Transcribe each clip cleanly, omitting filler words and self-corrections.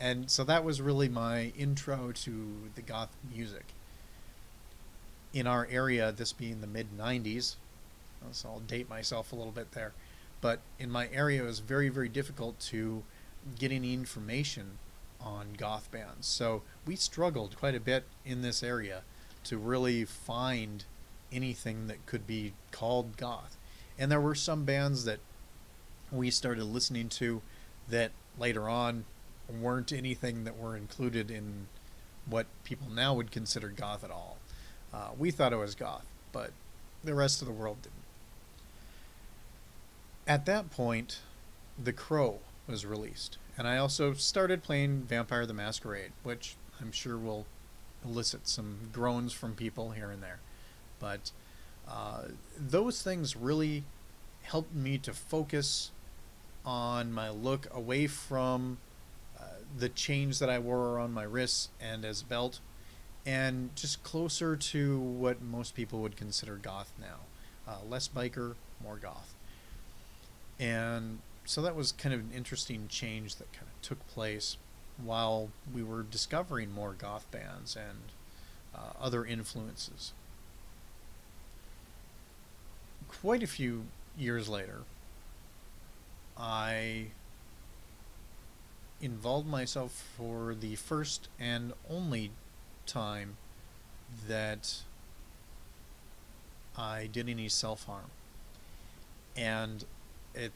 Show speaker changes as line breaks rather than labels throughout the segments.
And so that was really my intro to the goth music. In our area, this being the mid 90s, so I'll date myself a little bit there, but in my area it was very, very difficult to get any information on goth bands. So we struggled quite a bit in this area to really find anything that could be called goth. And there were some bands that we started listening to that later on weren't anything that were included in what people now would consider goth at all. We thought it was goth, but the rest of the world didn't. At that point, The Crow was released, and I also started playing Vampire the Masquerade, which I'm sure will elicit some groans from people here and there. But those things really helped me to focus on my look away from the chains that I wore around my wrists and as a belt, and just closer to what most people would consider goth now. Less biker, more goth. And so that was kind of an interesting change that kind of took place while we were discovering more goth bands and other influences. Quite a few years later, I involved myself for the first and only time that I did any self-harm. And it's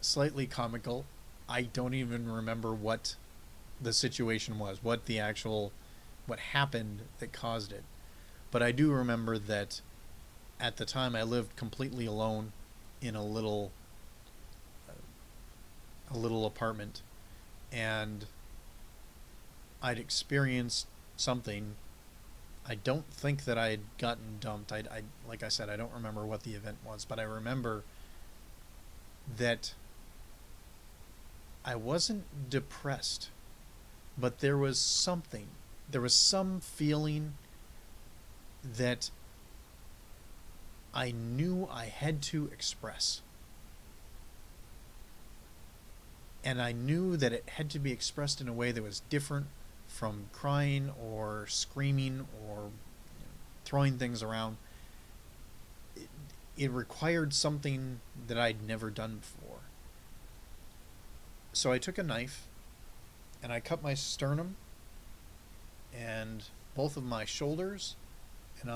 slightly comical. I don't even remember what the situation was, what happened that caused it. But I do remember that at the time I lived completely alone in a little apartment, and I'd experienced something. I don't think that I had gotten dumped. I like I said, I don't remember what the event was, but I remember that I wasn't depressed, but there was something. There was some feeling that I knew I had to express. And I knew that it had to be expressed in a way that was different from crying or screaming or throwing things around. It required something that I'd never done before. So I took a knife and I cut my sternum and both of my shoulders and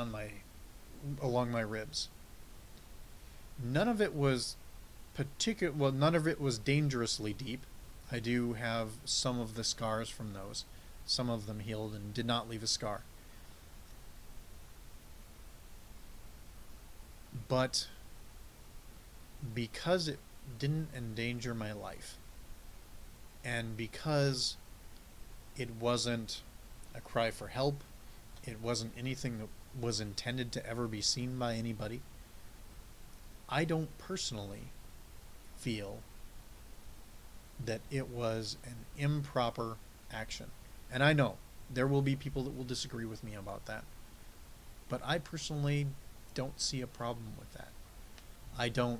along my ribs. None of it was none of it was dangerously deep. I do have some of the scars from those. Some of them healed and did not leave a scar. But because it didn't endanger my life, and because it wasn't a cry for help, it wasn't anything that was intended to ever be seen by anybody, I don't personally feel that it was an improper action. And I know there will be people that will disagree with me about that, but I personally don't see a problem with that. I don't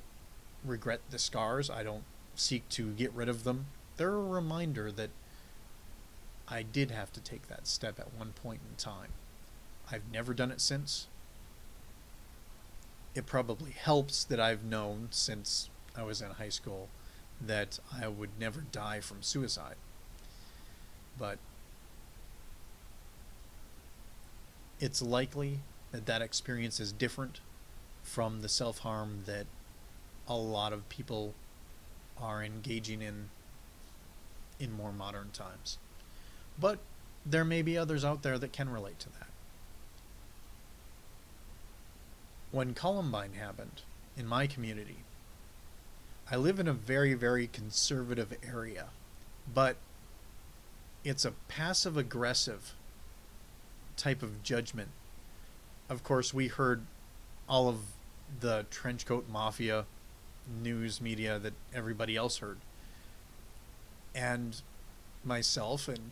regret the scars. I don't seek to get rid of them. They're a reminder that I did have to take that step at one point in time. I've never done it since. It probably helps that I've known since I was in high school that I would never die from suicide. But it's likely that that experience is different from the self-harm that a lot of people are engaging in more modern times. But there may be others out there that can relate to that. When Columbine happened in my community, I live in a very, very conservative area, but it's a passive-aggressive type of judgment. Of course, we heard all of the trenchcoat mafia news media that everybody else heard. And myself and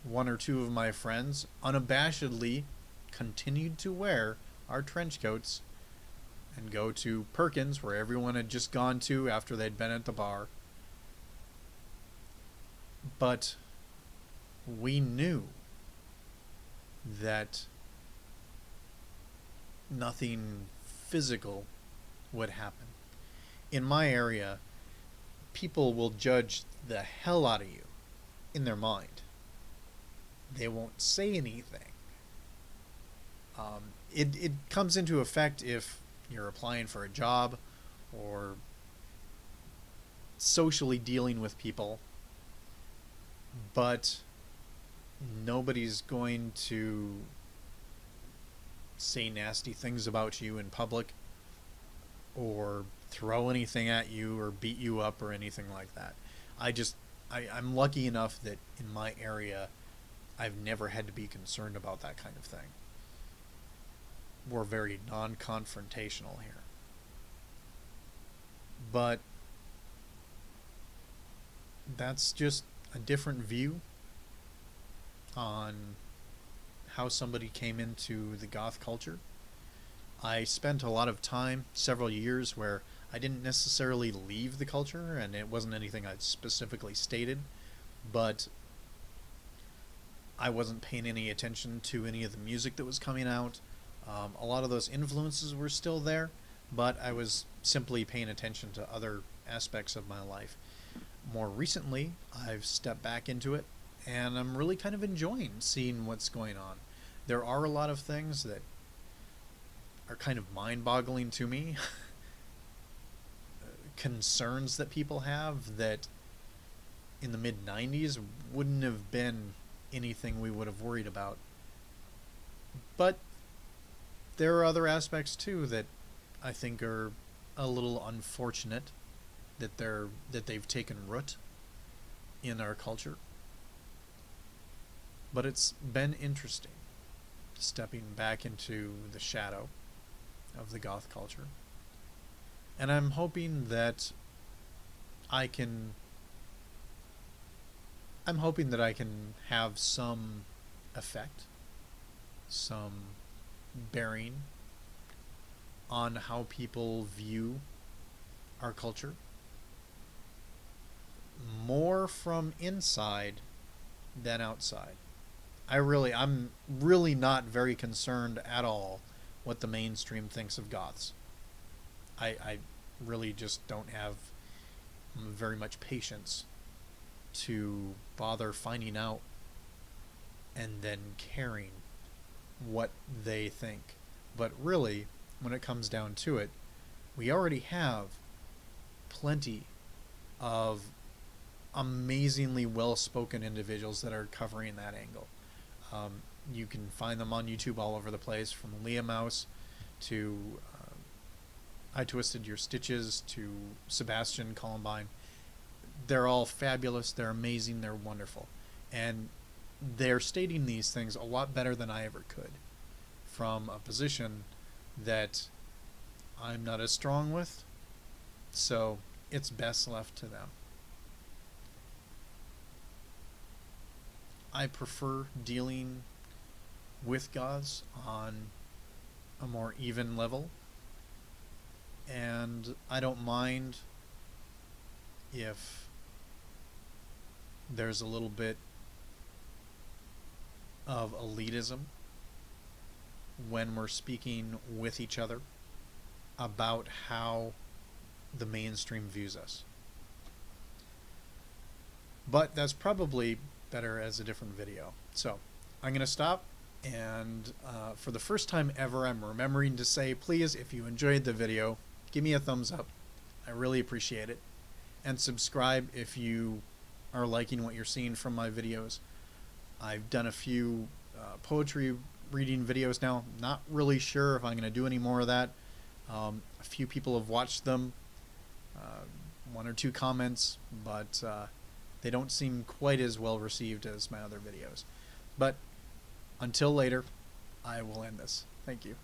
one or two of my friends unabashedly continued to wear our trench coats and go to Perkins, where everyone had just gone to after they'd been at the bar. But we knew that nothing physical would happen. In my area, people will judge the hell out of you in their mind. They won't say anything. It comes into effect if you're applying for a job or socially dealing with people, but nobody's going to say nasty things about you in public or throw anything at you or beat you up or anything like that. I'm lucky enough that in my area I've never had to be concerned about that kind of thing. We're very non-confrontational here. But that's just a different view on how somebody came into the goth culture. I spent a lot of time, several years, where I didn't necessarily leave the culture, and it wasn't anything I specifically stated, but I wasn't paying any attention to any of the music that was coming out. A lot of those influences were still there, but I was simply paying attention to other aspects of my life. More recently, I've stepped back into it, and I'm really kind of enjoying seeing what's going on. There are a lot of things that are kind of mind-boggling to me. Concerns that people have that in the mid-90s wouldn't have been anything we would have worried about. But there are other aspects too that I think are a little unfortunate that they've taken root in our culture. But it's been interesting stepping back into the shadow of the goth culture. And I'm hoping that I can have some effect, some bearing on how people view our culture, more from inside than outside. I'm really not very concerned at all what the mainstream thinks of goths. I really just don't have very much patience to bother finding out and then caring what they think. But really, when it comes down to it, we already have plenty of amazingly well-spoken individuals that are covering that angle. You can find them on YouTube all over the place, from Leah Mouse to I Twisted Your Stitches to Sebastian Columbine. They're all fabulous, they're amazing, they're wonderful. And they're stating these things a lot better than I ever could, from a position that I'm not as strong with, so it's best left to them. I prefer dealing with goths on a more even level, and I don't mind if there's a little bit of elitism when we're speaking with each other about how the mainstream views us. But that's probably better as a different video. So I'm going to stop, and for the first time ever, I'm remembering to say, please, if you enjoyed the video, give me a thumbs up. I really appreciate it. And subscribe if you are liking what you're seeing from my videos. I've done a few poetry reading videos now. Not really sure if I'm going to do any more of that. A few people have watched them, one or two comments, but they don't seem quite as well received as my other videos. But until later, I will end this. Thank you.